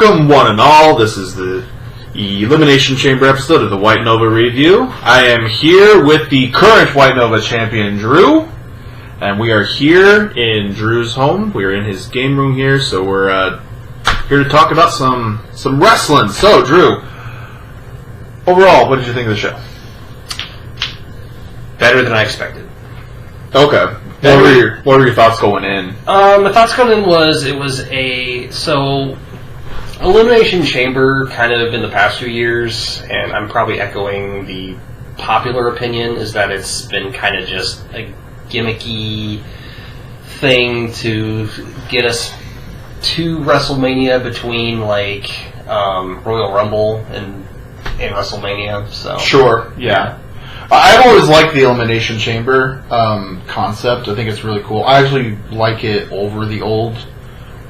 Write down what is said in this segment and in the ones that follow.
Welcome, one and all. This is the Elimination Chamber episode of the White Nova Review. I am here with the current White Nova champion, Drew. And we are here in Drew's home. We are in his game room here, so we're here to talk about some wrestling. So, Drew, overall, what did you think of the show? Better than I expected. Okay. What were your thoughts going in? My thoughts going in was Elimination Chamber kind of in the past few years, and I'm probably echoing the popular opinion, is that it's been kind of just a gimmicky thing to get us to WrestleMania between Royal Rumble and WrestleMania. So sure, yeah. I've always liked the Elimination Chamber concept. I think it's really cool. I actually like it over the old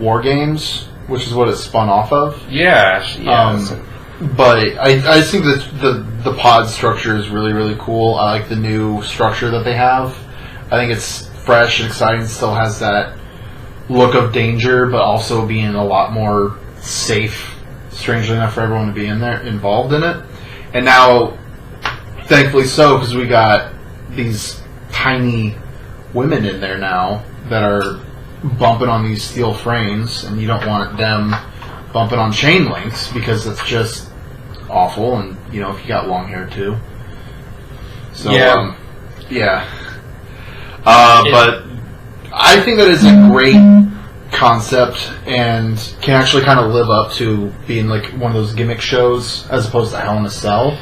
War Games, which is what it spun off of. Yeah. But I just think that the pod structure is really, really cool. I like the new structure that they have. I think it's fresh and exciting. It still has that look of danger, but also being a lot more safe, strangely enough, for everyone to be involved in it. And now, thankfully so, because we got these tiny women in there now that are bumping on these steel frames, and you don't want them bumping on chain links because it's just awful. And if you got long hair too. So yeah. But I think that is a great concept and can actually kind of live up to being like one of those gimmick shows as opposed to Hell in a Cell.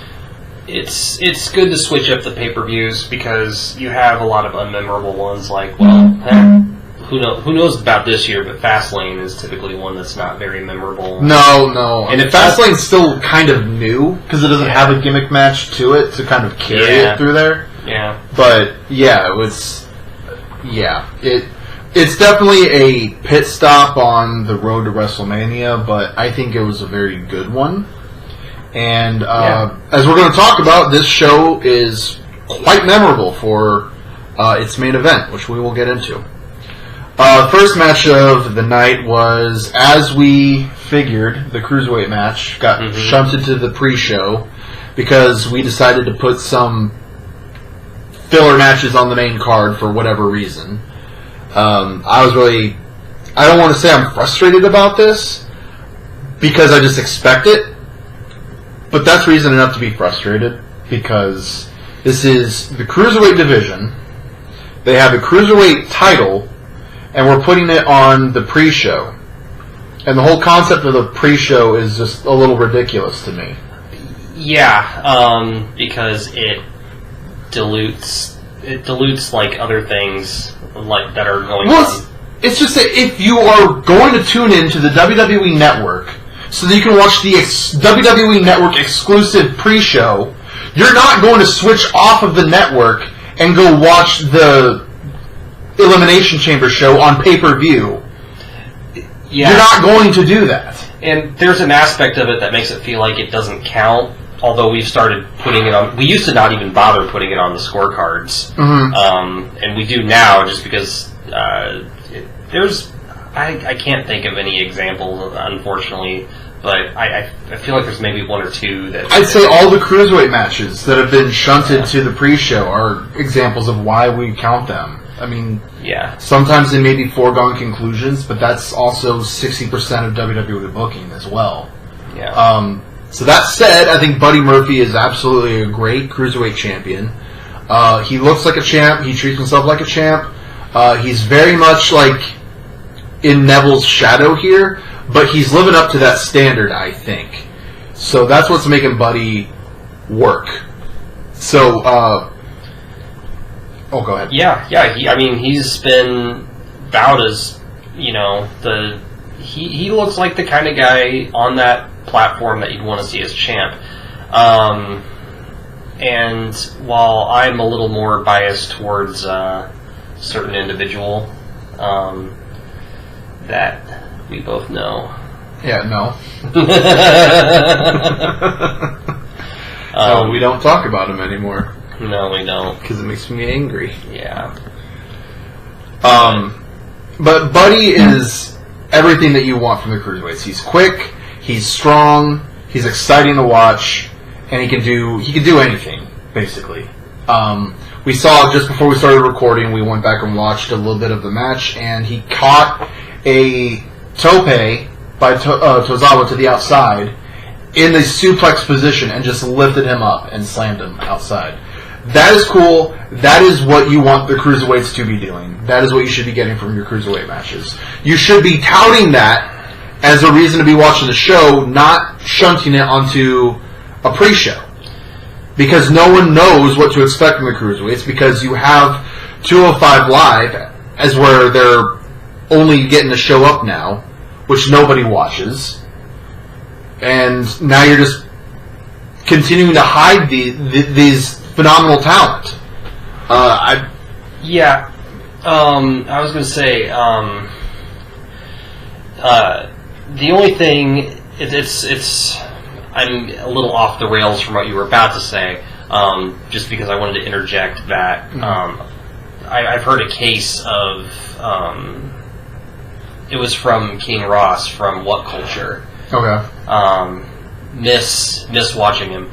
It's good to switch up the pay-per-views because you have a lot of unmemorable ones. Who knows about this year? But Fastlane is typically one that's not very memorable. No. And Fastlane's still kind of new because it doesn't have a gimmick match to it to kind of carry it through there. Yeah. But it's definitely a pit stop on the road to WrestleMania. But I think it was a very good one. And as we're going to talk about, this show is quite memorable for its main event, which we will get into. First match of the night was, as we figured, the Cruiserweight match got shunted to the pre-show because we decided to put some filler matches on the main card for whatever reason. I don't want to say I'm frustrated about this because I just expect it. But that's reason enough to be frustrated because this is the Cruiserweight division. They have the Cruiserweight title, and we're putting it on the pre-show. And the whole concept of the pre-show is just a little ridiculous to me. Yeah, because it dilutes other things that are going on. It's just that if you are going to tune in to the WWE Network so that you can watch the WWE Network exclusive pre-show, you're not going to switch off of the network and go watch the Elimination Chamber show on pay-per-view. Yeah. You're not going to do that. And there's an aspect of it that makes it feel like it doesn't count, although we've started putting it on. We used to not even bother putting it on the scorecards. And we do now just because I can't think of any examples, unfortunately, but I feel like there's maybe one or two that... I'd say all the Cruiserweight matches that have been shunted to the pre-show are examples of why we count them. I mean, sometimes they may be foregone conclusions, but that's also 60% of WWE booking as well. Yeah. So that said, I think Buddy Murphy is absolutely a great Cruiserweight champion. He looks like a champ. He treats himself like a champ. He's very much in Neville's shadow here, but he's living up to that standard, I think. So that's what's making Buddy work. So, go ahead. Yeah. He's been vowed as, he looks like the kind of guy on that platform that you'd want to see as champ. And while I'm a little more biased towards a certain individual, that we both know. Yeah, no. So we don't talk about him anymore. No, we don't. Because it makes me angry. Yeah. But Buddy is everything that you want from the Cruiserweights. He's quick. He's strong. He's exciting to watch, and he can do anything basically. We saw just before we started recording. We went back and watched a little bit of the match, and he caught a tope by Tozawa to the outside in the suplex position and just lifted him up and slammed him outside. That is cool. That is what you want the cruiserweights to be doing. That is what you should be getting from your cruiserweight matches. You should be touting that as a reason to be watching the show, not shunting it onto a pre-show. Because no one knows what to expect from the cruiserweights, because you have 205 Live as where they're only getting to show up now, which nobody watches. And now you're just continuing to hide these phenomenal talent. I was going to say, the only thing I'm a little off the rails from what you were about to say, just because I wanted to interject that I've heard a case of it was from King Ross from What Culture. Okay. Miss watching him.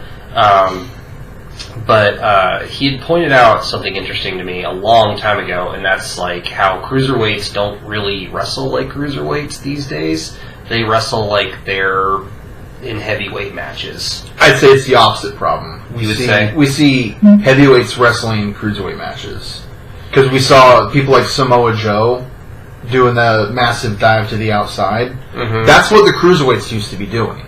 But he had pointed out something interesting to me a long time ago, and that's like how cruiserweights don't really wrestle like cruiserweights these days. They wrestle like they're in heavyweight matches. I'd say it's the opposite problem. We see heavyweights wrestling cruiserweight matches. Because we saw people like Samoa Joe doing the massive dive to the outside. Mm-hmm. That's what the cruiserweights used to be doing.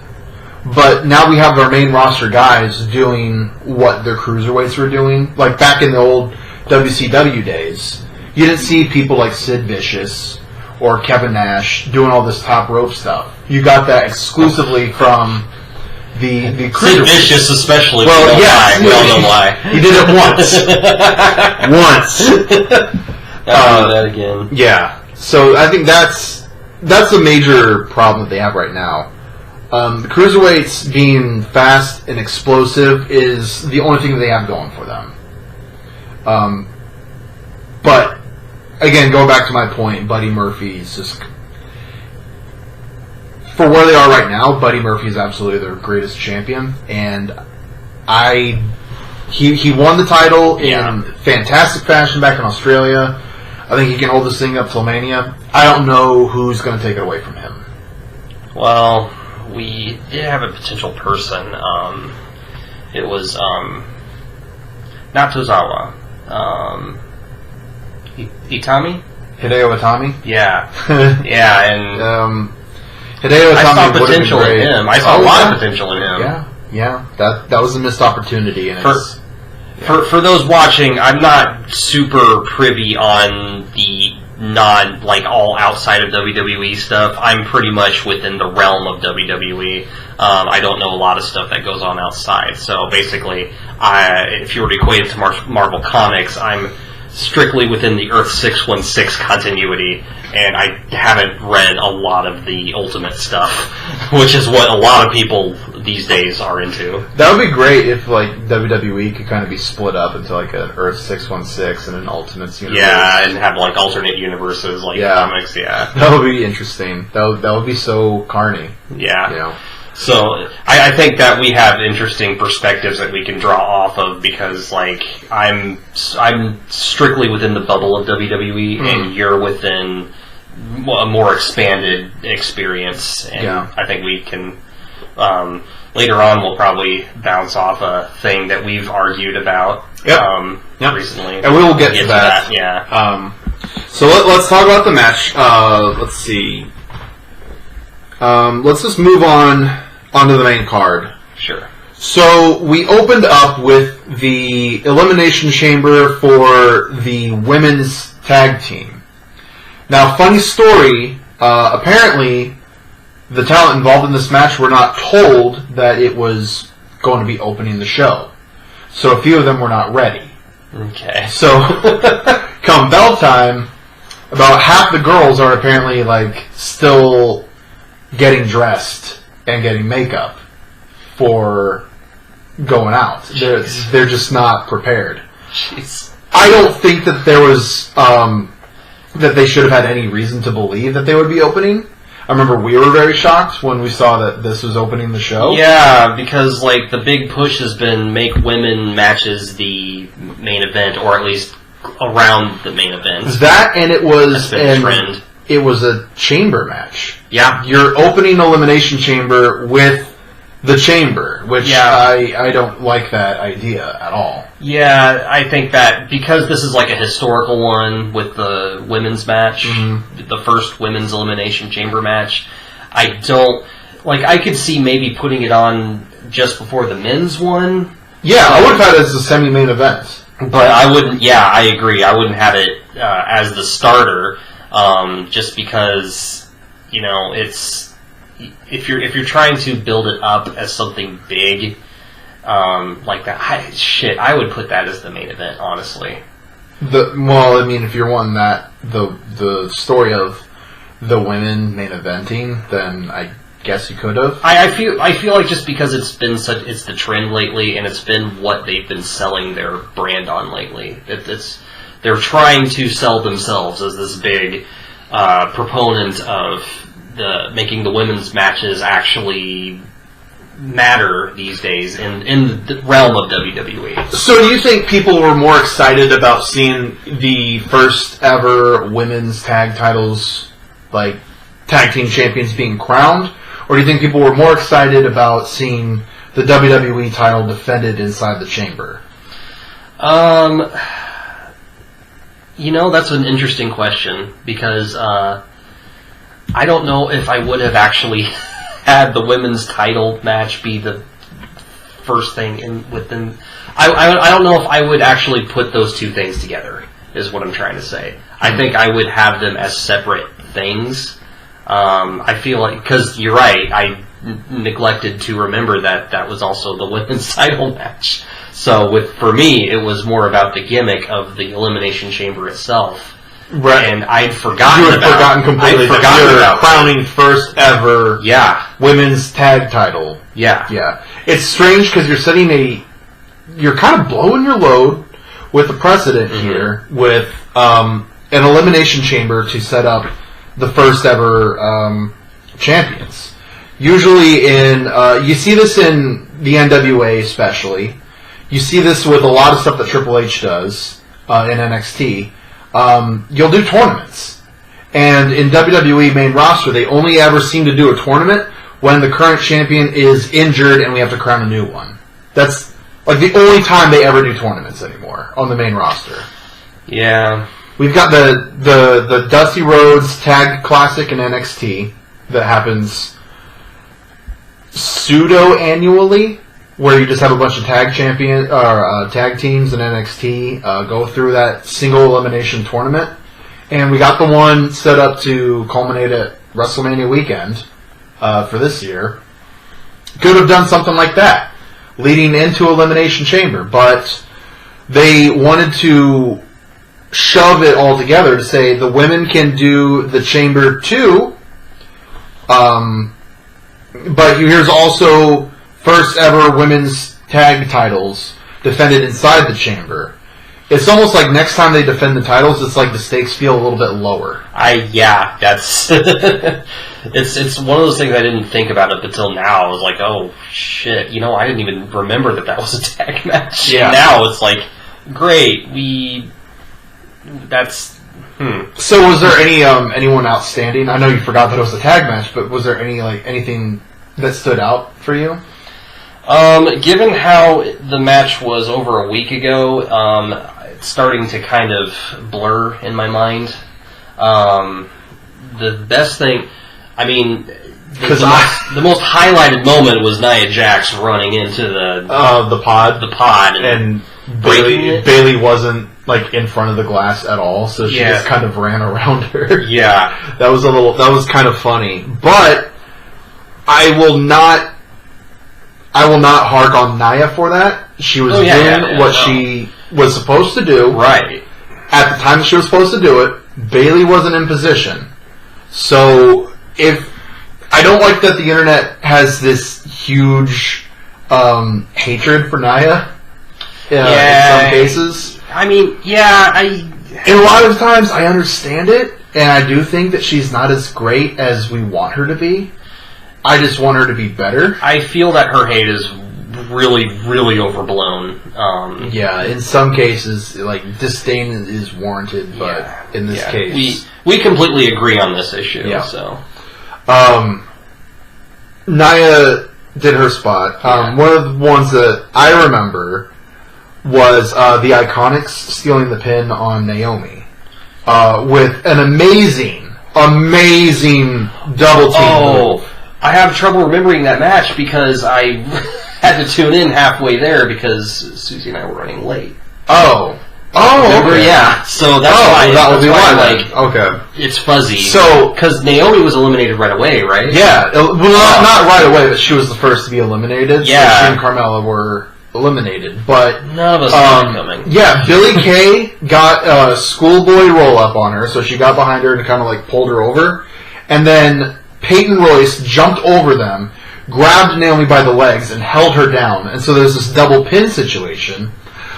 But now we have our main roster guys doing what their cruiserweights were doing. Like back in the old WCW days, you didn't see people like Sid Vicious or Kevin Nash doing all this top rope stuff. You got that exclusively from the Sid Vicious especially. Well, we all know why. He did it once. I'll do that again. Yeah. So I think that's a major problem that they have right now. The cruiserweights being fast and explosive is the only thing that they have going for them. But again, going back to my point, Buddy Murphy's just, for where they are right now, Buddy Murphy is absolutely their greatest champion, and he won the title in fantastic fashion back in Australia. I think he can hold this thing up till Mania. I don't know who's going to take it away from him. Well, we did have a potential person. It was not Tozawa. Itami? Hideo Itami? Yeah. Yeah, and Hideo Itami, I saw potential in him. I saw a lot of potential in him. Yeah. That was a missed opportunity. And for those watching, I'm not super privy on the all outside of WWE stuff. I'm pretty much within the realm of WWE. I don't know a lot of stuff that goes on outside. So basically, if you were to equate it to Marvel Comics, I'm strictly within the Earth 616 continuity, and I haven't read a lot of the Ultimate stuff, which is what a lot of people these days are into. That would be great if WWE could kind of be split up into an Earth 616 and an Ultimates universe. Yeah, and have alternate universes comics. Yeah, that would be interesting. That would be so carny. Yeah. So I think that we have interesting perspectives that we can draw off of, because I'm strictly within the bubble of WWE, and you're within a more expanded experience, and I think we can later on we'll probably bounce off a thing that we've argued about recently, and we will get to that. Yeah. So let's talk about the match. Let's see. Let's just move onto the main card. Sure. So we opened up with the Elimination Chamber for the women's tag team. Now, funny story, apparently the talent involved in this match were not told that it was going to be opening the show. So a few of them were not ready. Okay. So come bell time, about half the girls are apparently still getting dressed and getting makeup for going out. They're just not prepared. Jeez. I don't think that there was that they should have had any reason to believe that they would be opening. I remember we were very shocked when we saw that this was opening the show. Yeah, because like the big push has been make women matches the main event, or at least around the main event. That, and it was a trend. It was a chamber match. Yeah, you're opening Elimination Chamber with the chamber, which I don't like that idea at all. Yeah, I think that because this is like a historical one with the women's match, the first women's Elimination Chamber match, I could see maybe putting it on just before the men's one. Yeah, I would have had it as the semi-main event. But I wouldn't, I agree, I wouldn't have it as the starter, just because, it's... If you're trying to build it up as something big like that, I would put that as the main event, honestly. If you're wanting that the story of the women main eventing, then I guess you could have. I feel like just because it's the trend lately, and it's been what they've been selling their brand on lately. They're trying to sell themselves as this big proponent of making the women's matches actually matter these days in the realm of WWE. So do you think people were more excited about seeing the first ever women's tag titles, like tag team champions being crowned? Or do you think people were more excited about seeing the WWE title defended inside the chamber? That's an interesting question, because I don't know if I would have actually had the women's title match be the first thing within. I don't know if I would actually put those two things together, is what I'm trying to say. I think I would have them as separate things. I feel like, because you're right, I neglected to remember that was also the women's title match. So for me, it was more about the gimmick of the Elimination Chamber itself. Right. And I'd forgotten You had forgotten completely that you're crowning first ever women's tag title. Yeah. It's strange because you're kind of blowing your load with the precedent here with an Elimination Chamber to set up the first ever champions. Usually you see this in the NWA especially. You see this with a lot of stuff that Triple H does in NXT. You'll do tournaments. And in WWE main roster, they only ever seem to do a tournament when the current champion is injured and we have to crown a new one. That's like the only time they ever do tournaments anymore on the main roster. Yeah. We've got the Dusty Rhodes Tag Classic in NXT that happens pseudo-annually, where you just have a bunch of tag teams in NXT go through that single elimination tournament. And we got the one set up to culminate at WrestleMania weekend for this year. Could have done something like that, leading into Elimination Chamber, but they wanted to shove it all together to say the women can do the Chamber too, but here's also first ever women's tag titles defended inside the chamber. It's almost like next time they defend the titles, it's like the stakes feel a little bit lower. That's it's one of those things I didn't think about up until now. I was like, oh shit, I didn't even remember that was a tag match. Yeah. And now it's like, great, So was there anyone outstanding? I know you forgot that it was a tag match, but was there anything that stood out for you? Given how the match was over a week ago, it's starting to kind of blur in my mind. The best thing, the most highlighted moment was Nia Jax running into the pod, and Bayley wasn't in front of the glass at all, so she just kind of ran around her. Yeah, that was kind of funny, but I will not hark on Nia for that. She was doing what she was supposed to do. Right. At the time she was supposed to do it, Bayley wasn't in position. So I don't like that the internet has this huge hatred for Nia in some cases. And a lot of times I understand it, and I do think that she's not as great as we want her to be. I just want her to be better. I feel that her hate is really, really overblown. Yeah, in some cases, like, disdain is warranted, but in this case... We completely agree on this issue, so... Nia did her spot. One of the ones that I remember was the Iconics stealing the pin on Naomi with an amazing double team move. I have trouble remembering that match because I had to tune in halfway there because Susie and I were running late. Remember? Okay. Yeah. So that's why. That would be why. Like, okay. It's fuzzy. So, because Naomi was eliminated right away, right? Yeah. Well, not right away, but she was the first to be eliminated. Yeah. So she and Carmella were eliminated, but none of us saw it coming. Yeah, Billie Kay got a schoolboy roll up on her, so she got behind her and kind of like pulled her over, and then Peyton Royce jumped over them, grabbed Naomi by the legs, and held her down. And so there's this double pin situation.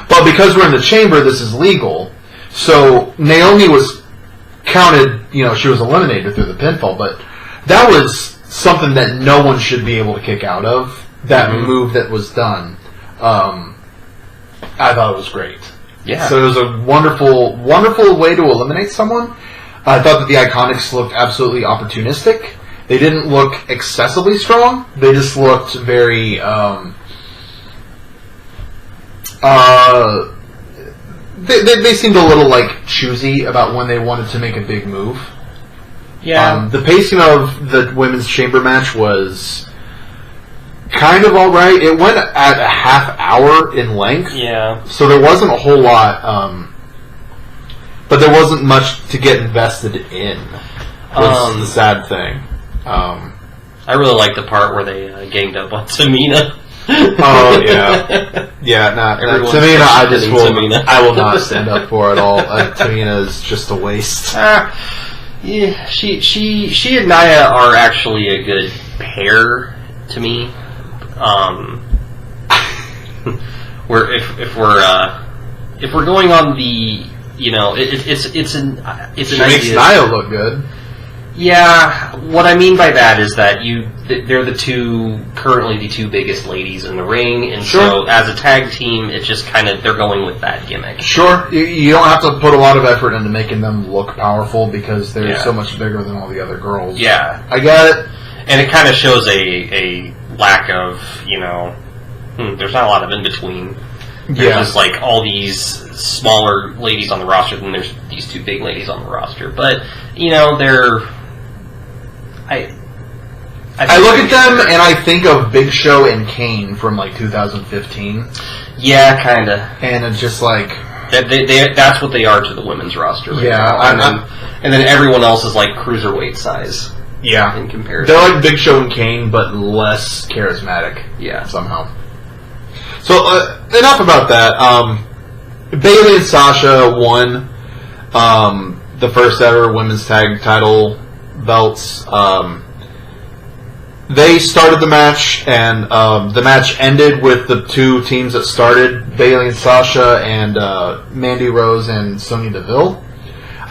But because we're in the chamber, this is legal. So Naomi was counted, she was eliminated through the pinfall, but that was something that no one should be able to kick out of. That move that was done. I thought it was great. Yeah. So it was a wonderful, wonderful way to eliminate someone. I thought that the Iconics looked absolutely opportunistic. They didn't look excessively strong. They just looked very... They seemed a little choosy about when they wanted to make a big move. Yeah. The pacing of the women's chamber match was kind of alright. It went at a half hour in length. Yeah. So there wasn't a whole lot, but there wasn't much to get invested in. Was the sad thing. I really like the part where they ganged up on Tamina. Oh yeah, Tamina. I will not stand up for at all. Tamina is just a waste. Yeah, she and Nia are actually a good pair to me. Where if we're going on the it's an she makes idea. Nia look good. Yeah, what I mean by that is that they're currently the two biggest ladies in the ring, and so as a tag team, it's just kind of, they're going with that gimmick. Sure, you don't have to put a lot of effort into making them look powerful because they're so much bigger than all the other girls. Yeah. I get it. And it kind of shows a lack of, there's not a lot of in-between. There's just all these smaller ladies on the roster, then there's these two big ladies on the roster. But, they're... I look at them and I think of Big Show and Kane from 2015. Yeah, kind of. And it's just that's what they are to the women's roster right now. And then everyone else is cruiserweight size. Yeah. In comparison. They're like Big Show and Kane, but less charismatic. Yeah. Somehow. So, enough about that. Bayley and Sasha won the first ever women's tag title belts. They started the match, and the match ended with the two teams that started, Bayley and Sasha, and Mandy Rose and Sonya Deville.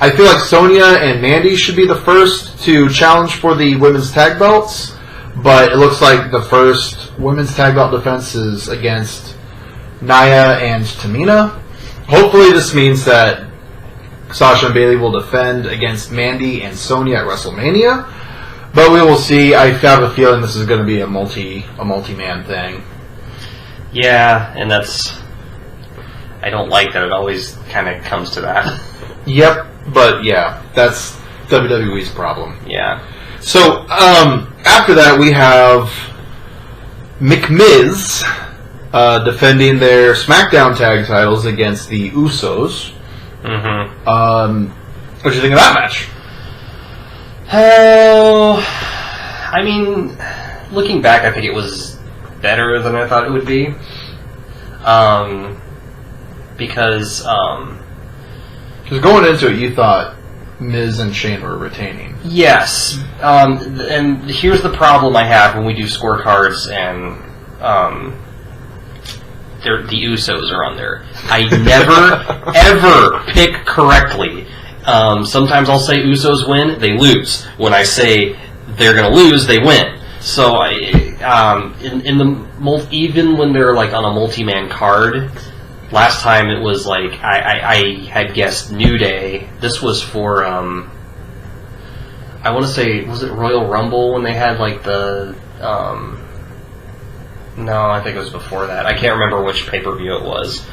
I feel like Sonya and Mandy should be the first to challenge for the women's tag belts, but it looks like the first women's tag belt defense is against Nia and Tamina. Hopefully this means that Sasha and Bayley will defend against Mandy and Sonya at WrestleMania. But we will see. I have a feeling this is going to be a multi-man thing. Yeah, and I don't like that it always kind of comes to that. Yep, but yeah, that's WWE's problem. Yeah. So, after that we have McMiz defending their SmackDown tag titles against the Usos. Mm-hmm. What do you think of that match? Oh, I mean, looking back, I think it was better than I thought it would be. Because going into it, you thought Miz and Shane were retaining. Yes. And here's the problem I have when we do scorecards and the Usos are on there. I never, ever pick correctly. Sometimes I'll say Usos win, they lose. When I say they're going to lose, they win. So even when they're like on a multi-man card, last time it was like I had guessed New Day. This was for I want to say, was it Royal Rumble when they had like the no, I think it was before that. I can't remember which pay-per-view it was.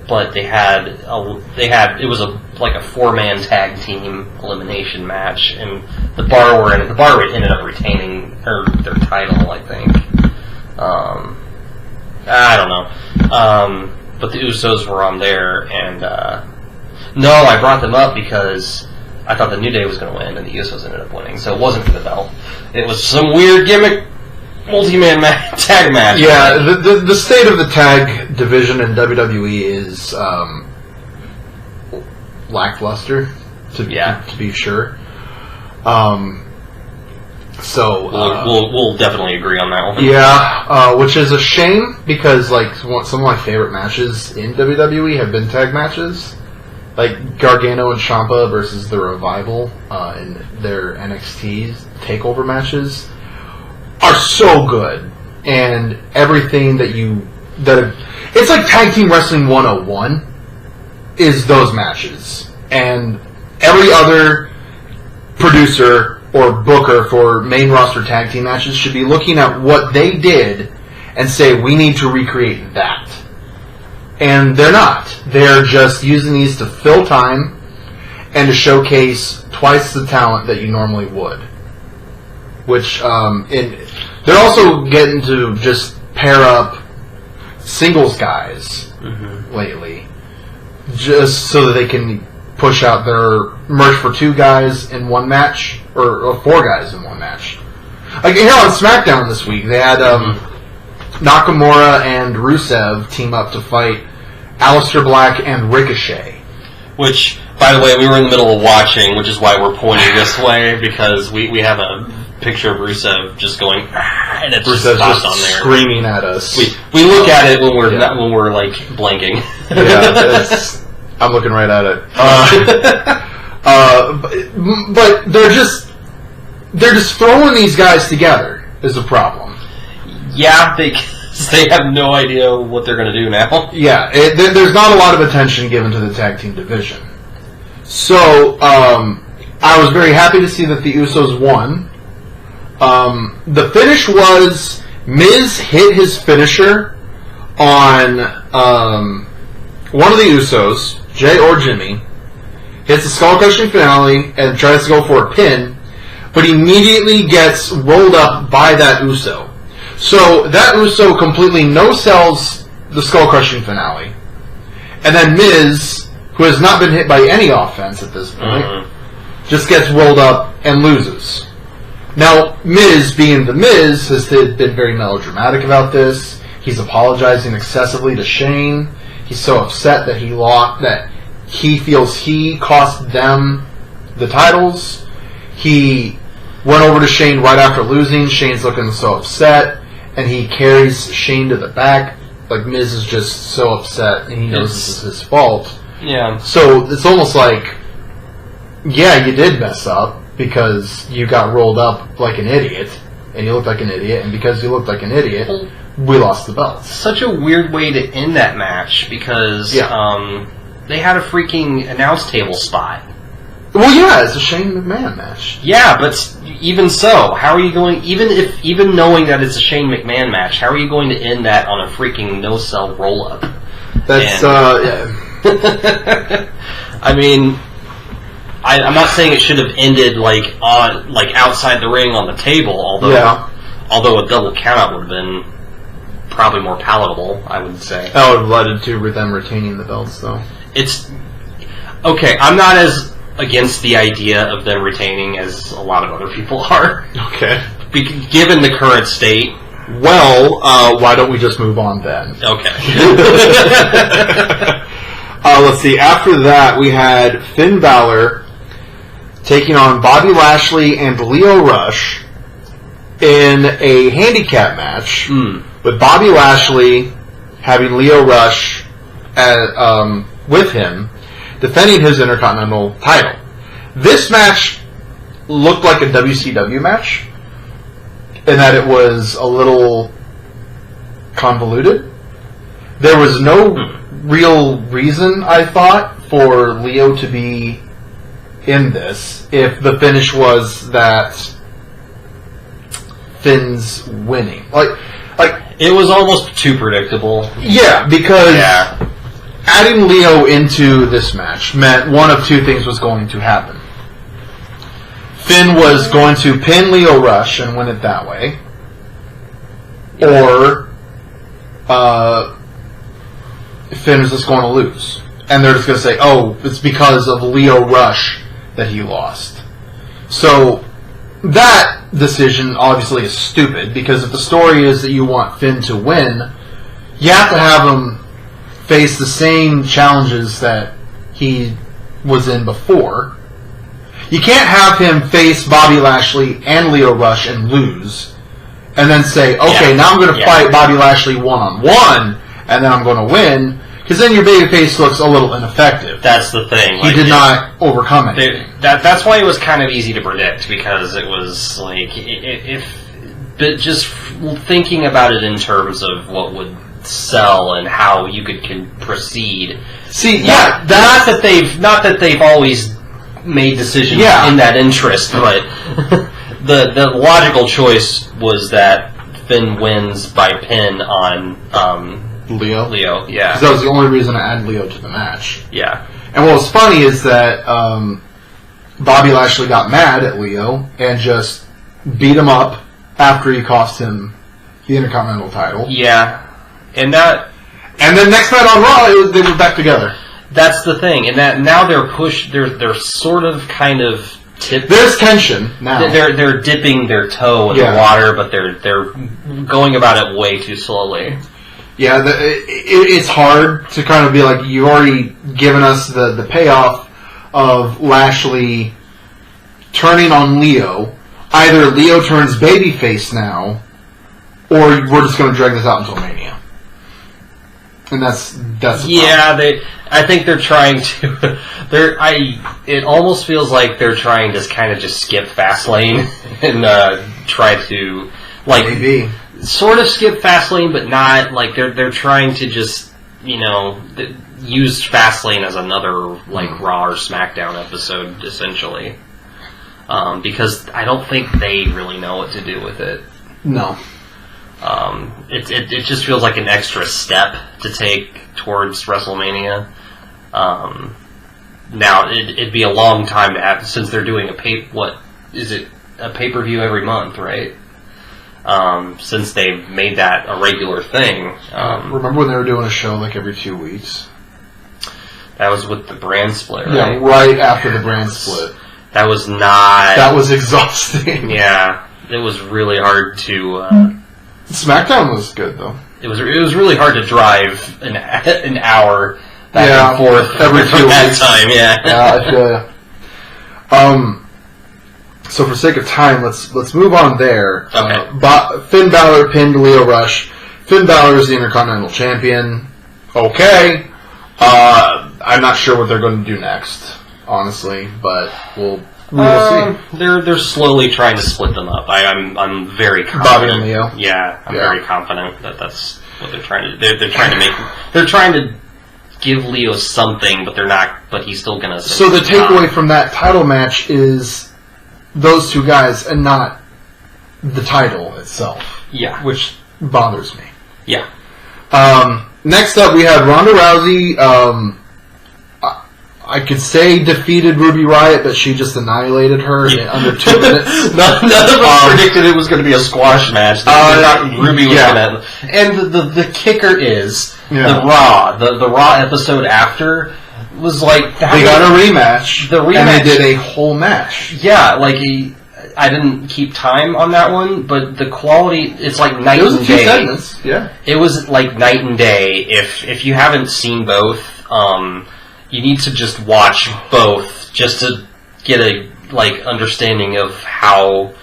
But they had it was like a 4-man tag team elimination match, and the Bar ended up retaining their title, I think. I don't know, but the Usos were on there, and no, I brought them up because I thought the New Day was going to win, and the Usos ended up winning, so it wasn't for the belt. It was some weird gimmick multi-man tag match. Yeah, the state of the tag division in WWE is lackluster, to be sure. So we'll definitely agree on that one. Yeah, which is a shame because like some of my favorite matches in WWE have been tag matches, like Gargano and Ciampa versus the Revival in their NXT takeover matches. Are so good, and everything it's like Tag Team Wrestling 101 is those matches, and every other producer or booker for main roster tag team matches should be looking at what they did and say, we need to recreate that. And they're not. They're just using these to fill time and to showcase twice the talent that you normally would. Which, they're also getting to just pair up singles guys lately, just so that they can push out their merch for 2 guys in one match, or 4 guys in one match. Like here on SmackDown this week, they had Nakamura and Rusev team up to fight Aleister Black and Ricochet. Which, by the way, we were in the middle of watching, which is why we're pointing this way, because we have a picture of Rusev just going, and it's Rusev's just on there, screaming at us. We look at it when we're like blanking. Yeah, I'm looking right at it. But they're just throwing these guys together is a problem. Yeah, they have no idea what they're going to do now. Yeah, there's not a lot of attention given to the tag team division. So I was very happy to see that the Usos won. The finish was Miz hit his finisher on one of the Usos, Jay or Jimmy, hits the skull crushing finale and tries to go for a pin, but immediately gets rolled up by that Uso. So that Uso completely no-sells the skull crushing finale, and then Miz, who has not been hit by any offense at this point, just gets rolled up and loses. Now, Miz, being the Miz, has been very melodramatic about this. He's apologizing excessively to Shane. He's so upset that he feels he cost them the titles. He went over to Shane right after losing. Shane's looking so upset, and he carries Shane to the back. Like, Miz is just so upset, and he knows this is his fault. Yeah. So it's almost like, yeah, you did mess up, because you got rolled up like an idiot, and you looked like an idiot, and because you looked like an idiot, we lost the belts. Such a weird way to end that match, because they had a freaking announce table spot. Well, yeah, it's a Shane McMahon match. Yeah, but even so, how are you going, even knowing that it's a Shane McMahon match, how are you going to end that on a freaking no-sell roll-up? That's, yeah. I mean, I'm not saying it should have ended like outside the ring on the table, although a double countout would have been probably more palatable, I would say. That would have led to them retaining the belts, though. It's okay. I'm not as against the idea of them retaining as a lot of other people are. Okay. Given the current state. Well, why don't we just move on then? Okay. Let's see. After that, we had Finn Balor taking on Bobby Lashley and Lio Rush in a handicap match, with Bobby Lashley having Lio Rush with him. defending his Intercontinental title. This match looked like a WCW match in that it was a little convoluted. There was no real reason, I thought, for Leo to be in this if the finish was that Finn's winning. Like it was almost too predictable. Yeah, because adding Leo into this match meant one of two things was going to happen. Finn was going to pin Leo Rush and win it that way, or Finn is just going to lose. And they're just going to say, oh, it's because of Leo Rush that he lost. So that decision obviously is stupid, because if the story is that you want Finn to win, you have to have him face the same challenges that he was in before. You can't have him face Bobby Lashley and Leo Rush and lose, and then say, okay, now I'm going to fight Bobby Lashley one-on-one, and then I'm going to win, because then your babyface looks a little ineffective. That's the thing. He did not overcome it. That's why it was kind of easy to predict, because it was like, but just thinking about it in terms of what would sell and how you could proceed. See, not that they've always made decisions in that interest, but the logical choice was that Finn wins by pin on Leo, yeah. Because that was the only reason I added Leo to the match. Yeah. And what was funny is that Bobby Lashley got mad at Leo and just beat him up after he cost him the Intercontinental title. Yeah. And then next night on Raw, they were back together. That's the thing, and that now they're sort of kind of There's tension now. They're dipping their toe in the water, but they're going about it way too slowly. Yeah, it's hard to kind of be like, you've already given us the payoff of Lashley turning on Leo. Either Leo turns babyface now, or we're just going to drag this out until Mania. And that's I think they're trying to. It almost feels like they're trying to kind of just skip Fastlane and try to maybe sort of skip Fastlane, but not like they're trying to just use Fastlane as another Raw or SmackDown episode essentially, because I don't think they really know what to do with it. No. It just feels like an extra step to take towards WrestleMania. Now it'd be a long time to have, since they're doing a pay-per-view every month, right? Since they've made that a regular thing. Remember when they were doing a show every 2 weeks? That was with the brand split, right? Yeah, right after the brand split. That was not. That was exhausting. Yeah, it was really hard to. SmackDown was good though. It was really hard to drive an hour back and forth every 2 weeks. Time, I feel you. So for sake of time, let's move on there. Okay. Finn Balor pinned Leo Rush. Finn Balor is the Intercontinental Champion. Okay. I'm not sure what they're going to do next, honestly, but we will see. They're slowly trying to split them up. I'm very confident. Bobby and Leo. Yeah, I'm very confident that that's what they're trying to do. They're trying to give Leo something, but they're not. But he's still gonna. So the takeaway from that title match is those two guys, and not the title itself. Yeah, which bothers me. Yeah. Next up, we have Ronda Rousey. I could say defeated Ruby Riott, but she just annihilated her in under 2 minutes. None of us predicted it was going to be a squash match. Ruby was going to. And the kicker is the Raw episode after was like they got a rematch. The rematch, and they did a whole match. Yeah, I didn't keep time on that one, but the quality, it's like night and day. It was 2 segments. Yeah, it was like night and day. If you haven't seen both, you need to just watch both just to get a understanding of how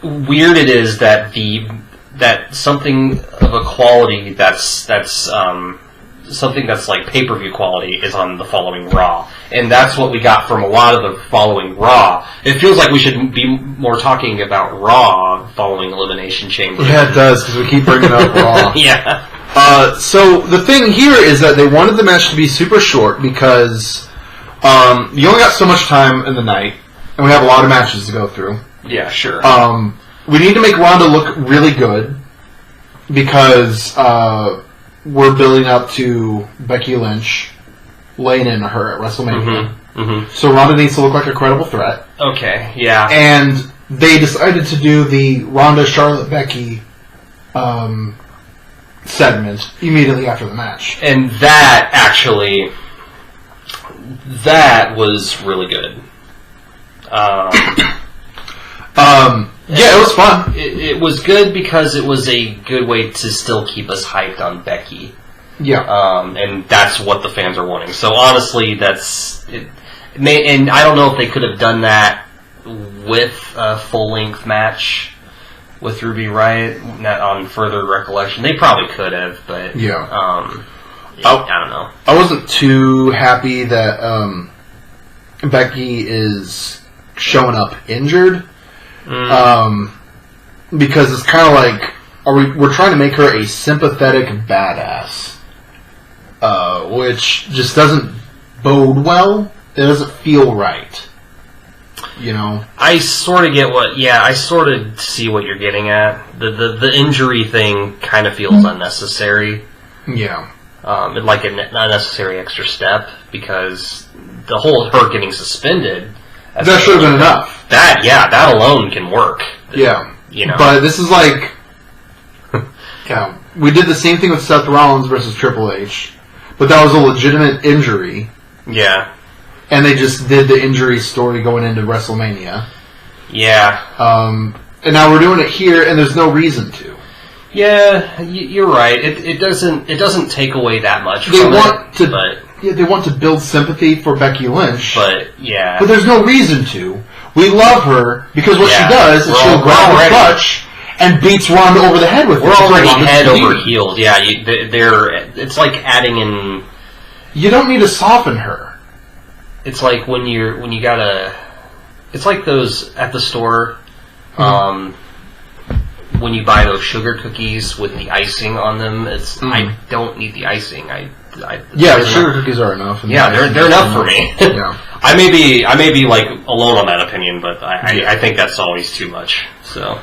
weird it is that something of a quality that's something that's like pay-per-view quality is on the following Raw. And that's what we got from a lot of the following Raw. It feels like we should be more talking about Raw following Elimination Chamber. Yeah, it does, because we keep bringing up Raw. Yeah. So the thing here is that they wanted the match to be super short because you only got so much time in the night, and we have a lot of matches to go through. Yeah, sure. We need to make Ronda look really good because we're building up to Becky Lynch laying into her at WrestleMania. So Ronda needs to look like a credible threat. Okay, yeah. And they decided to do the Ronda Charlotte Becky segment immediately after the match. And that was really good. Yeah, it was fun. It was good because it was a good way to still keep us hyped on Becky. Yeah. And that's what the fans are wanting. So honestly, that's it. And I don't know if they could have done that with a full-length match with Ruby Riott. Not on further recollection, they probably could have, but yeah. I don't know. I wasn't too happy that Becky is showing up injured. Because it's kind of like we're trying to make her a sympathetic badass, which just doesn't bode well. It doesn't feel right, you know. I sort of get I sort of see what you're getting at. The injury thing kind of feels unnecessary. Yeah, like an unnecessary extra step because the whole her getting suspended. That should have been enough. That alone can work. Yeah. You know. But this is like... yeah, we did the same thing with Seth Rollins versus Triple H, but that was a legitimate injury. Yeah. And they just did the injury story going into WrestleMania. Yeah. And now we're doing it here, and there's no reason to. Yeah, you're right. It doesn't take away that much they from want it, to, but... Yeah, they want to build sympathy for Becky Lynch. But, yeah. But there's no reason to. We love her because what she does is she'll grab her clutch and beats Ronda over the head with it. We're already head over heels. Yeah, it's like adding in... You don't need to soften her. It's like when you gotta... It's like those at the store... when you buy those sugar cookies with the icing on them, I don't need the icing. The sugar cookies are enough. Yeah, they're enough for me. Yeah. I may be like alone on that opinion, but I think that's always too much. So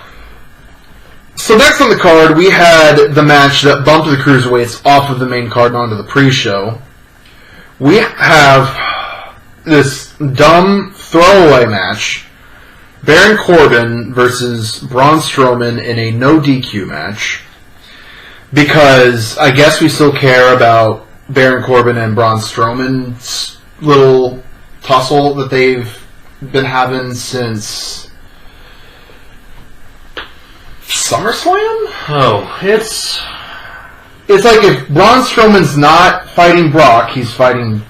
next on the card, we had the match that bumped the cruiserweights off of the main card and onto the pre-show. We have this dumb throwaway match. Baron Corbin versus Braun Strowman in a no DQ match. Because I guess we still care about Baron Corbin and Braun Strowman's little tussle that they've been having since SummerSlam? Oh, it's like if Braun Strowman's not fighting Brock, he's fighting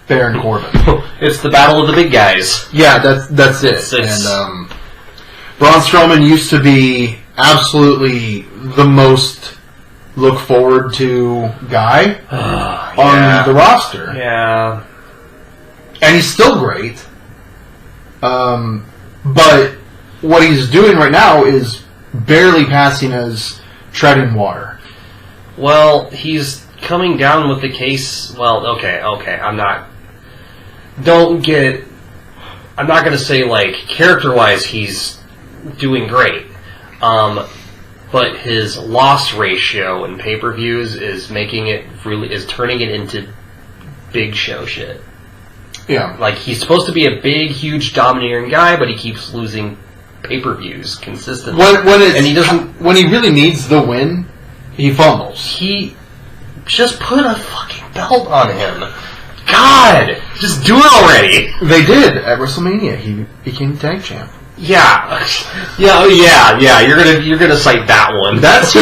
Baron Corbin. It's the battle of the big guys. Yeah, that's it. And Braun Strowman used to be absolutely the most look forward to guy on the roster. Yeah. And he's still great. But what he's doing right now is barely passing as treading water. Well, he's coming down with the case. Well, okay. I'm not going to say, like, character-wise he's doing great. But his loss ratio in pay-per-views is turning it into big show shit. Yeah. Like, he's supposed to be a big, huge, domineering guy, but he keeps losing pay-per-views consistently. When he really needs the win, he fumbles. He just put a fucking belt on him. God! Just do it already! They did at WrestleMania. He became tag champ. Yeah. You're gonna cite that one. That's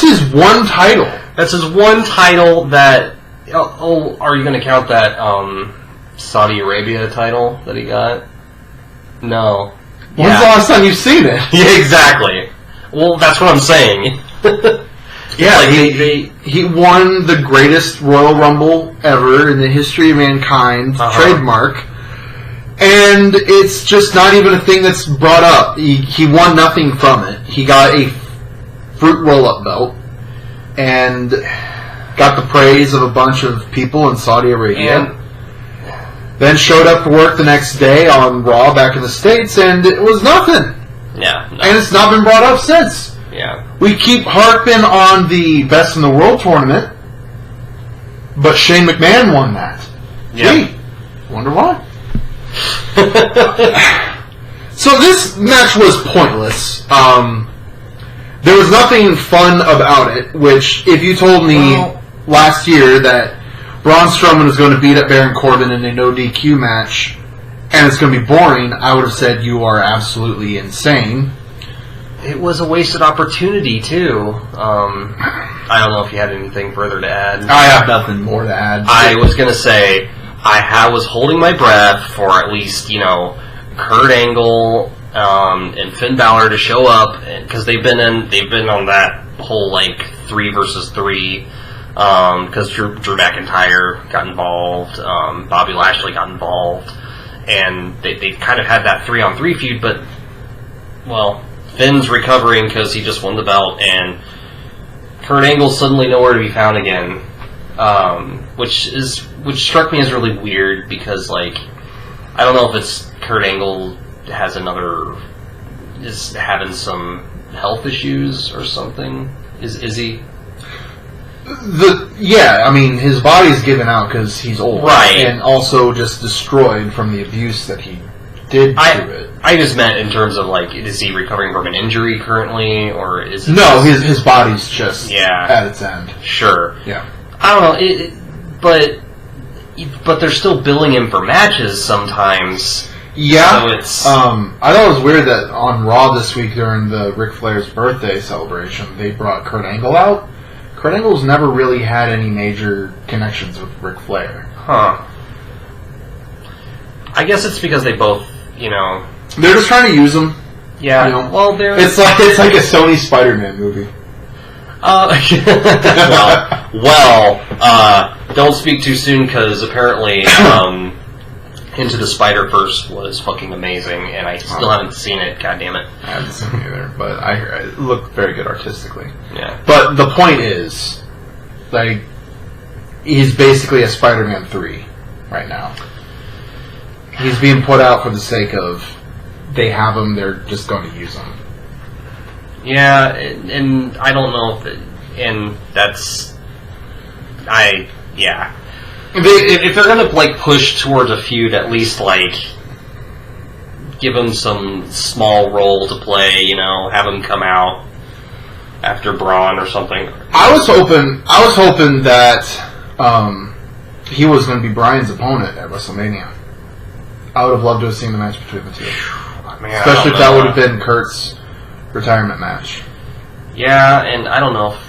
his one title. That's his one title that. Oh, are you gonna count that Saudi Arabia title that he got? No. When's the last time you've seen it? Yeah, exactly. Well, that's what I'm saying. Yeah, like he won the greatest Royal Rumble ever in the history of mankind, trademark, and it's just not even a thing that's brought up. He won nothing from it. He got a fruit roll-up belt and got the praise of a bunch of people in Saudi Arabia. Then showed up to work the next day on Raw back in the States, and it was nothing. Yeah, no. And it's not been brought up since. Yeah. We keep harping on the Best in the World tournament, but Shane McMahon won that. Yeah. Gee, wonder why. So this match was pointless. There was nothing fun about it, which if you told me last year that Braun Strowman was going to beat up Baron Corbin in a no DQ match and it's going to be boring, I would have said you are absolutely insane. It was a wasted opportunity, too. I don't know if you had anything further to add. I have nothing more to add. I was going to say, was holding my breath for at least, Kurt Angle and Finn Balor to show up, because they've been on that whole, 3 versus 3, because Drew McIntyre got involved, Bobby Lashley got involved, and they kind of had that 3-on-3 feud, but, Finn's recovering because he just won the belt, and Kurt Angle's suddenly nowhere to be found again, which struck me as really weird because, I don't know if it's Kurt Angle is having some health issues or something. Is he? His body's given out because he's old, right, and also just destroyed from the abuse that he did to it. I just meant in terms of is he recovering from an injury currently, or is it his body's just at its end. Sure. Yeah. I don't know. But they're still billing him for matches sometimes. Yeah. So it's I thought it was weird that on Raw this week during the Ric Flair's birthday celebration they brought Kurt Angle out. Kurt Angle's never really had any major connections with Ric Flair. Huh. I guess it's because they both, They're just trying to use him. Yeah. Well, it's like a Sony Spider-Man movie. Don't speak too soon because apparently Into the Spider-Verse was fucking amazing, and I still haven't seen it. God damn it! I haven't seen it either, but I hear it looked very good artistically. Yeah. But the point is, he's basically a Spider-Man 3 right now. He's being put out for the sake of they have him, they're just going to use him. Yeah, and I don't know if they're gonna push towards a feud, at least give him some small role to play. Have him come out after Braun or something. I was hoping that he was going to be Bryan's opponent at WrestleMania. I would have loved to have seen the match between the two, especially if that would have been Kurt's retirement match. Yeah, and I don't know if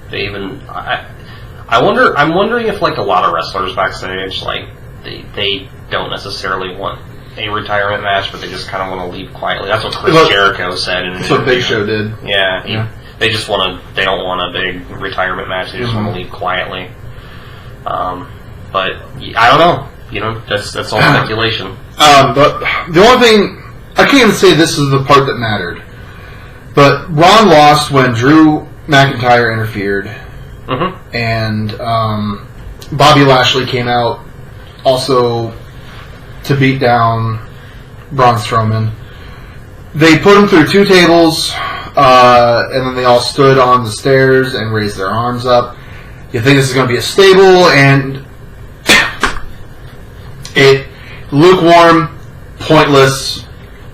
they even. I'm wondering if a lot of wrestlers backstage they don't necessarily want a retirement match, but they just kind of want to leave quietly. That's what Chris Jericho said. That's what Big Show did. Yeah. They just they don't want a big retirement match. They just want to leave quietly. But I don't know. That's all speculation. But the only thing I can't even say this is the part that mattered. But Braun lost when Drew McIntyre interfered. Mm-hmm. And Bobby Lashley came out also to beat down Braun Strowman. They put him through 2 tables, and then they all stood on the stairs and raised their arms up. You think this is going to be a stable, and it lukewarm, pointless.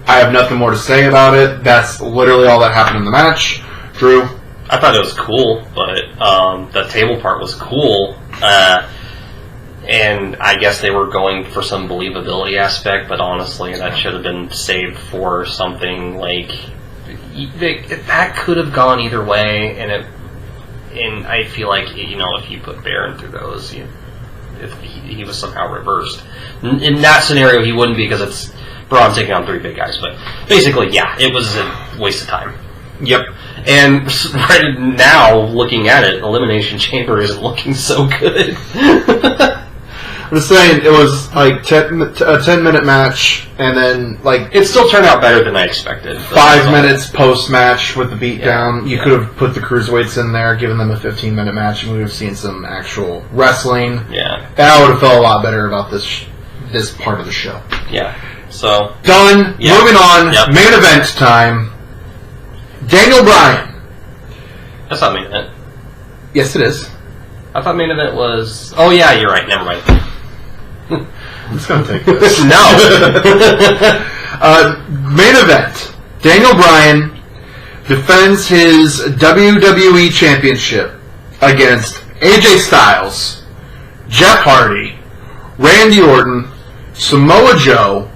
I have nothing more to say about it. That's literally all that happened in the match. Drew? I thought it was cool, but the table part was cool. And I guess they were going for some believability aspect, but honestly, that should have been saved for something that could have gone either way. And I feel like if you put Baron through those, if he was somehow reversed, in that scenario he wouldn't be because it's Braun taking on 3 big guys. But basically, yeah, it was a waste of time. Yep. And right now, looking at it, Elimination Chamber isn't looking so good. I'm just saying, it was like a 10-minute match, and then like it still turned out better than I expected. 5 minutes post-match with the beatdown. You could have put the cruiserweights in there, given them a 15-minute match, and we would have seen some actual wrestling. Yeah. And I would have felt a lot better about this part of the show. Yeah. So done. Yep. Moving on. Yep. Main event time. Daniel Bryan. That's not main event. Yes, it is. I thought main event was. Oh yeah, you're right. Never mind. It's going to take this. No. Main event. Daniel Bryan defends his WWE Championship against AJ Styles, Jeff Hardy, Randy Orton, Samoa Joe,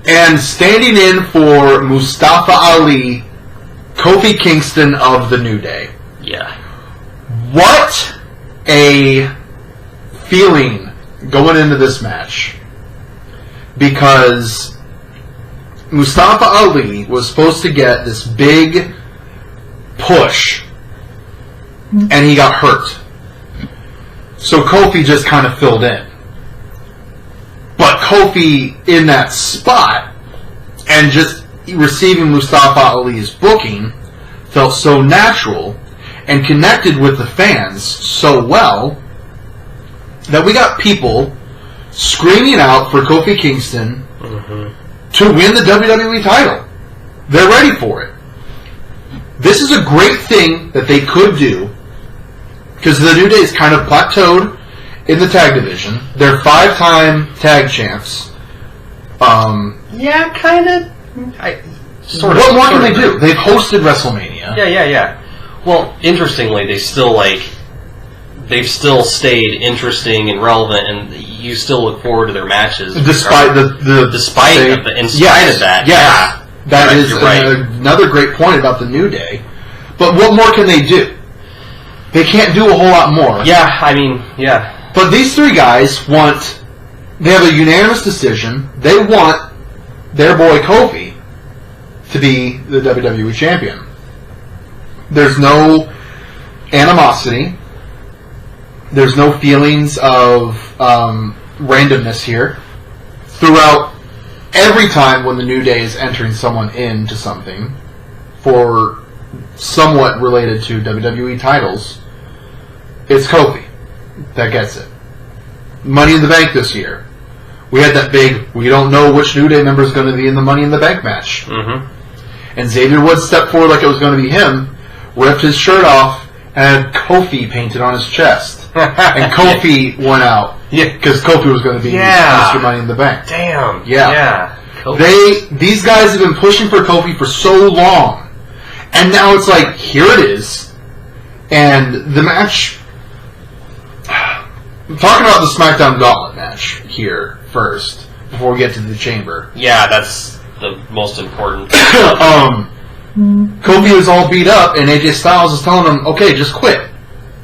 and standing in for Mustafa Ali, Kofi Kingston of the New Day. Yeah. What a feeling going into this match. Because Mustafa Ali was supposed to get this big push, and he got hurt. So Kofi just kind of filled in. But Kofi, in that spot, and just receiving Mustafa Ali's booking, felt so natural and connected with the fans so well that we got people screaming out for Kofi Kingston to win the WWE title. They're ready for it. This is a great thing that they could do, because the New Day is kind of plateaued in the tag division. They're 5-time tag champs. Yeah, kind of. What more can they do? They've hosted WrestleMania. Yeah. Well, interestingly, they've still stayed interesting and relevant, and you still look forward to their matches. Despite of that. Yes. That is another great point about the New Day. But what more can they do? They can't do a whole lot more. Yeah, I mean, yeah. But these three guys they have a unanimous decision. They want their boy Kofi to be the WWE champion. There's no animosity. There's no feelings of randomness here. Throughout every time when the New Day is entering someone into something for somewhat related to WWE titles, it's Kofi that gets it. Money in the Bank this year. We had that big, we don't know which New Day member is going to be in the Money in the Bank match. Mm-hmm. And Xavier Woods stepped forward like it was going to be him, ripped his shirt off, and had Kofi painted on his chest. And Kofi went out. Yeah. Because Kofi was going to be Mr. Money in the Bank. Damn. Yeah. Kofi. These guys have been pushing for Kofi for so long. And now it's like, here it is. And the match... I'm talking about the SmackDown Gauntlet match here first, before we get to the Chamber. Yeah, that's the most important. Kofi is all beat up, and AJ Styles is telling him, okay, just quit.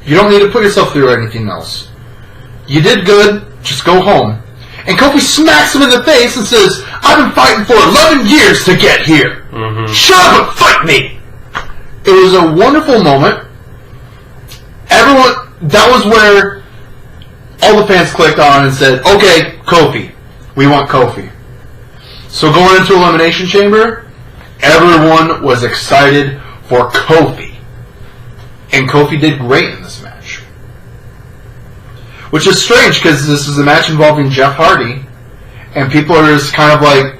You don't need to put yourself through anything else. You did good, just go home. And Kofi smacks him in the face and says, I've been fighting for 11 years to get here. Mm-hmm. Shut up and fight me! It was a wonderful moment. That was where all the fans clicked on and said, okay, Kofi. We want Kofi. So going into Elimination Chamber, everyone was excited for Kofi. And Kofi did great in this match. Which is strange, because this is a match involving Jeff Hardy, and people are just kind of like,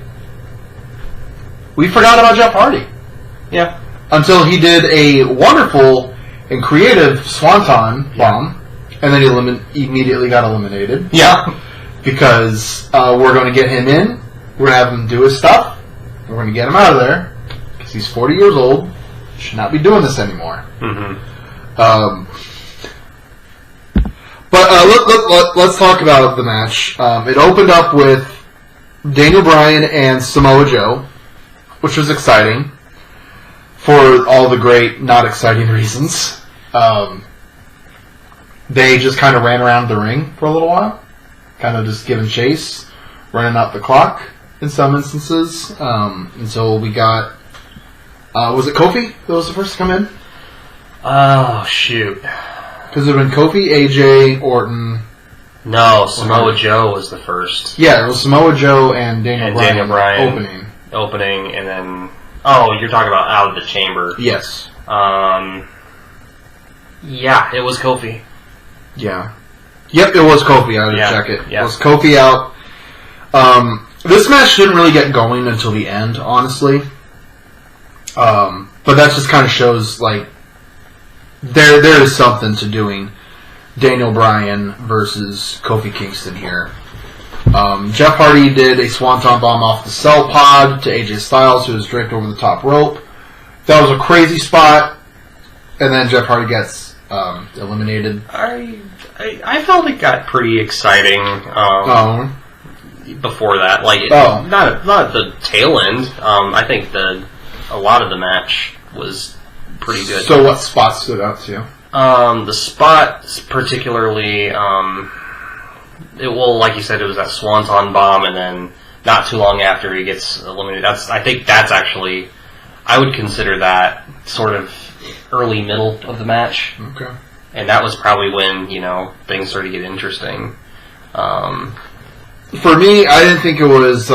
we forgot about Jeff Hardy. Yeah. Until he did a wonderful and creative Swanton bomb, and then he immediately got eliminated. Yeah. Because we're going to get him in, we're going to have him do his stuff, and we're going to get him out of there, because he's 40 years old, should not be doing this anymore. Mm-hmm. Let's talk about the match. It opened up with Daniel Bryan and Samoa Joe, which was exciting for all the great, not exciting reasons. They just kind of ran around the ring for a little while, kind of just giving chase, running out the clock in some instances, until we got Was it Kofi that was the first to come in? Oh, shoot. Because it would have been Kofi, AJ, Orton. No, Samoa Joe was the first. Yeah, it was Samoa Joe and Daniel Bryan opening, and then... Oh, you're talking about out of the chamber. Yes. Yeah, it was Kofi. Yeah. Yep, it was Kofi. I had to check it. Yeah. It was Kofi out. This match didn't really get going until the end, honestly. But that just kind of shows, like, there is something to doing Daniel Bryan versus Kofi Kingston here. Jeff Hardy did a Swanton Bomb off the cell pod to AJ Styles, who was draped over the top rope. That was a crazy spot. And then Jeff Hardy gets eliminated. I felt it got pretty exciting before that. Like, not at the tail end. I think a lot of the match was pretty good. So what spots stood out to you? The spot particularly, like you said, it was that Swanton Bomb, and then not too long after he gets eliminated. I think that's actually, I would consider that sort of early middle of the match. Okay. And that was probably when, things started to get interesting. For me, I didn't think it was...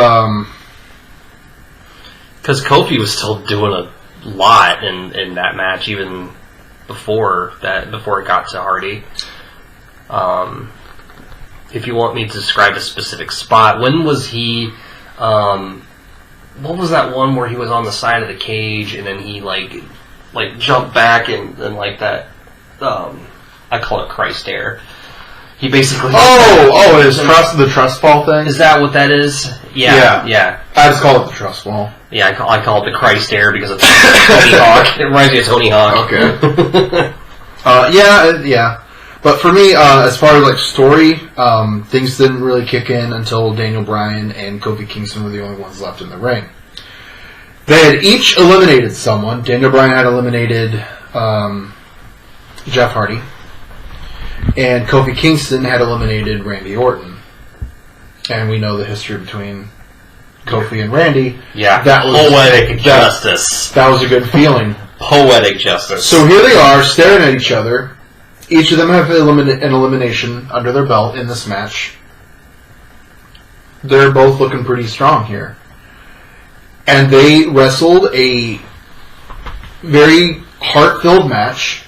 Because Kofi was still doing a lot in that match, even before it got to Hardy. If you want me to describe a specific spot, when was he... what was that one where he was on the side of the cage and then he like jumped back and like that... I call it Christ Air. He basically... it is the trust fall thing? Is that what that is? Yeah. I just call it the trust fall. Yeah, I call it the Christ Air because it's Tony Hawk. It reminds me of Tony Hawk. Okay. Yeah. But for me, as far as like story, things didn't really kick in until Daniel Bryan and Kofi Kingston were the only ones left in the ring. They had each eliminated someone. Daniel Bryan had eliminated Jeff Hardy, and Kofi Kingston had eliminated Randy Orton. And we know the history between Kofi and Randy. Yeah, that was poetic justice. That was a good feeling. Poetic justice. So here they are, staring at each other. Each of them have an elimination under their belt in this match. They're both looking pretty strong here. And they wrestled a very heart-filled match.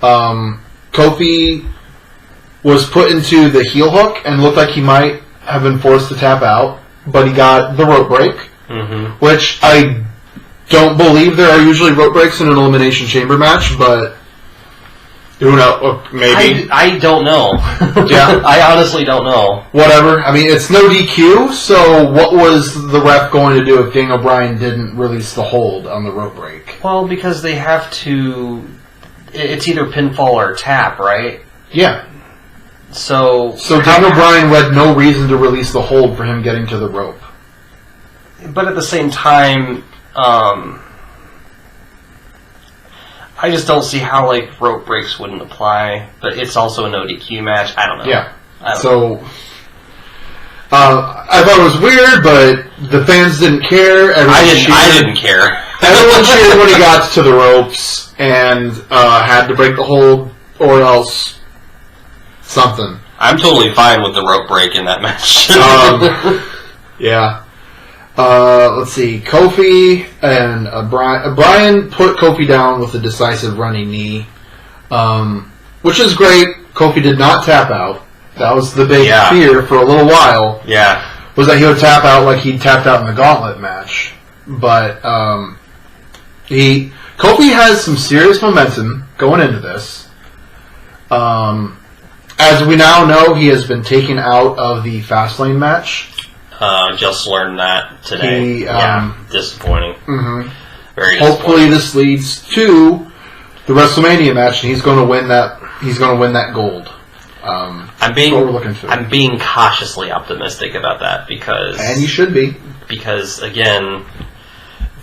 Kofi was put into the heel hook and looked like he might have been forced to tap out, but he got the rope break, which I don't believe there are usually rope breaks in an Elimination Chamber match, but who knows? Maybe. I don't know. Yeah. I honestly don't know. Whatever. I mean, it's no DQ, so what was the ref going to do if Daniel Bryan didn't release the hold on the rope break? Well, because they have to... It's either pinfall or tap, right? Yeah. So Daniel Bryan had no reason to release the hold for him getting to the rope. But at the same time, I just don't see how rope breaks wouldn't apply. But it's also a no DQ match. I don't know. Yeah. I thought it was weird, but the fans didn't care. I didn't care. Everyone cheered when he got to the ropes and had to break the hold, or else something. I'm totally fine with the rope break in that match. Yeah. Let's see. Kofi and Bryan put Kofi down with a decisive running knee, which is great. Kofi did not tap out. That was the big fear for a little while. Yeah. Was that he would tap out like he tapped out in the gauntlet match. But Kofi has some serious momentum going into this. As we now know, he has been taken out of the Fastlane match. Just learned that today. Disappointing. Mm-hmm. Very disappointing. Hopefully, this leads to the WrestleMania match, and he's going to win that. He's going to win that gold. I'm being cautiously optimistic about that because, and you should be, because again,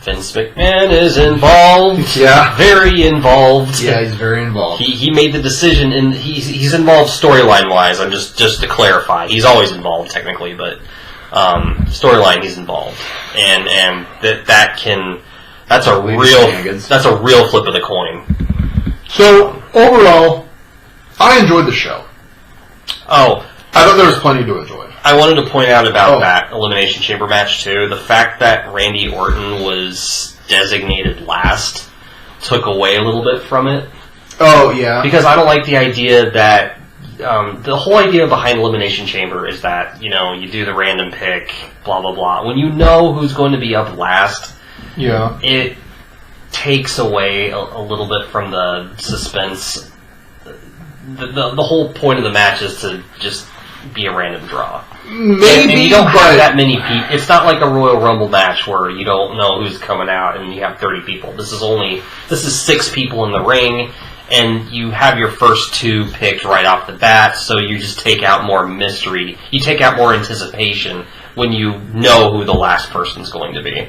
Vince McMahon is involved. Yeah, very involved. Yeah, he's very involved. He made the decision, and he's involved storyline wise. I'm just to clarify, he's always involved technically, but storyline he's involved, and that can That's a real flip of the coin. So overall, I enjoyed the show. Oh, I thought there was plenty to enjoy. I wanted to point out about that Elimination Chamber match too. The fact that Randy Orton was designated last took away a little bit from it. Oh yeah, because I don't like the idea that the whole idea behind Elimination Chamber is that you do the random pick, blah blah blah. When you know who's going to be up last, it takes away a little bit from the suspense. The whole point of the match is to just be a random draw. Maybe, and you don't have that many people. It's not like a Royal Rumble match where you don't know who's coming out and you have 30 people. This is 6 people in the ring, and you have your first 2 picked right off the bat, so you just take out more mystery. You take out more anticipation when you know who the last person's going to be.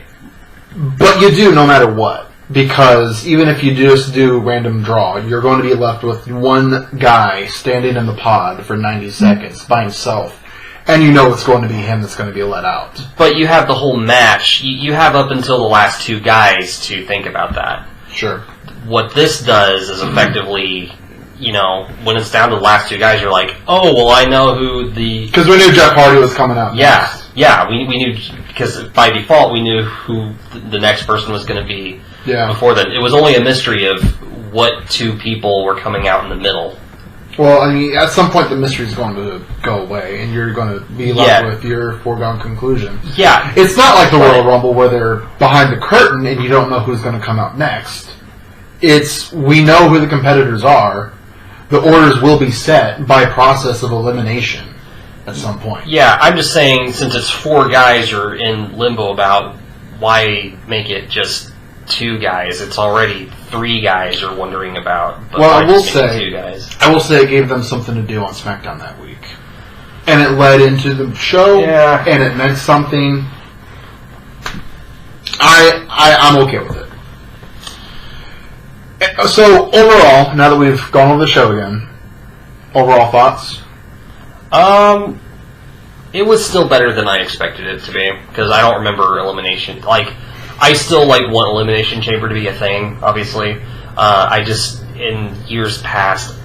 But you do no matter what. Because even if you just do random draw, you're going to be left with one guy standing in the pod for 90 seconds by himself. And you know it's going to be him that's going to be let out. But you have the whole match. You have up until the last 2 guys to think about that. Sure. What this does is effectively, when it's down to the last 2 guys, you're like, oh, well, I know who the... Because we knew Jeff Hardy was coming out. Yeah, we knew, because by default we knew who the next person was going to be. Yeah. Before that, it was only a mystery of what 2 people were coming out in the middle. Well, I mean, at some point the mystery's going to go away, and you're going to be left with your foregone conclusion. Yeah. It's not like the Royal Rumble where they're behind the curtain and you don't know who's going to come out next. We know who the competitors are. The orders will be set by process of elimination at some point. Yeah, I'm just saying, since it's 4 guys you're in limbo about, why make it just 2 guys? It's already 3 guys you're wondering about. But well, I will 2 guys. It gave them something to do on SmackDown that week, and it led into the show. Yeah. And it meant something. I'm okay with it. So overall, now that we've gone over the show again, overall thoughts? It was still better than I expected it to be, because I don't remember Elimination. I still want Elimination Chamber to be a thing, obviously. I just, in years past,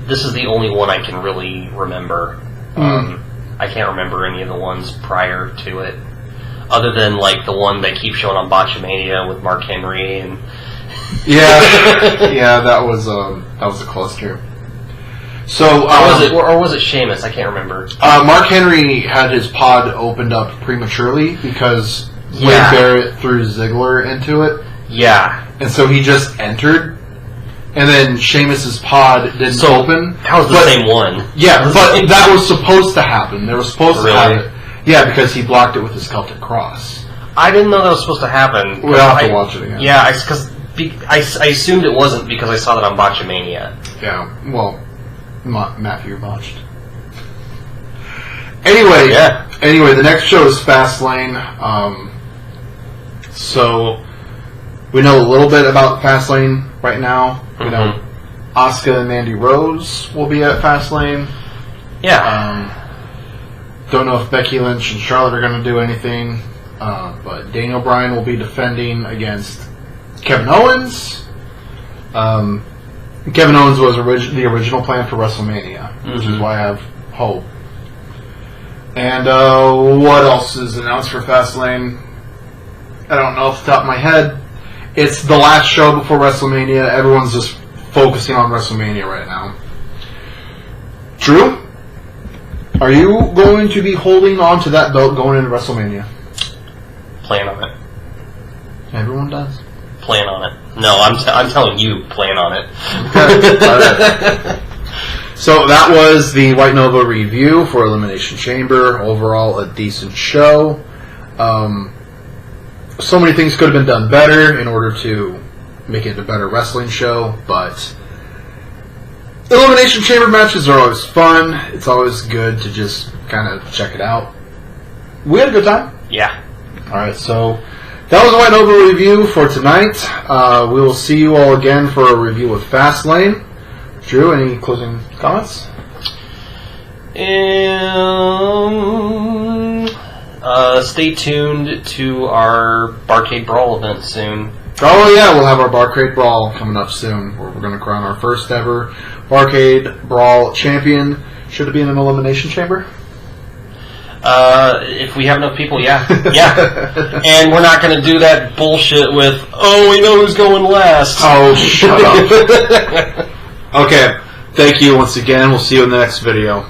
this is the only one I can really remember. I can't remember any of the ones prior to it, other than the one they keep showing on Botchamania with Mark Henry and. Yeah, that was a cluster. So, or was it Sheamus? I can't remember. Mark Henry had his pod opened up prematurely because Wade Barrett threw Ziggler into it. Yeah. And so he just entered, and then Sheamus's pod didn't open. That was the same one. Yeah, but that was supposed to happen. They were supposed to have it. Yeah, because he blocked it with his Celtic Cross. I didn't know that was supposed to happen. We'll have to watch it again. Yeah, because I assumed it wasn't because I saw that on Botchamania. Yeah, well, Matthew botched. Anyway, the next show is Fastlane. So we know a little bit about Fastlane right now. We know Asuka and Mandy Rose will be at Fastlane. Yeah. Don't know if Becky Lynch and Charlotte are going to do anything, but Daniel Bryan will be defending against Kevin Owens. Kevin Owens was the original plan for WrestleMania, which is why I have hope. And what else is announced for Fastlane? I don't know off the top of my head. It's the last show before WrestleMania. Everyone's just focusing on WrestleMania right now. Drew, are you going to be holding on to that belt going into WrestleMania? Plan on it. Everyone does. Plan on it. No, I'm telling you, plan on it. Okay. All right. So that was the White Nova review for Elimination Chamber. Overall, a decent show. So many things could have been done better in order to make it a better wrestling show, but Elimination Chamber matches are always fun. It's always good to just kind of check it out. We had a good time. Yeah. Alright, so that was the White Nova review for tonight. We will see you all again for a review of Fastlane. Drew, any closing comments? Stay tuned to our Barcade Brawl event soon. Oh yeah, we'll have our Barcade Brawl coming up soon, where we're going to crown our first ever Barcade Brawl champion. Should it be in an Elimination Chamber? If we have enough people, yeah. And we're not going to do that bullshit with, oh, we know who's going last. Oh, shut up. Okay, thank you once again. We'll see you in the next video.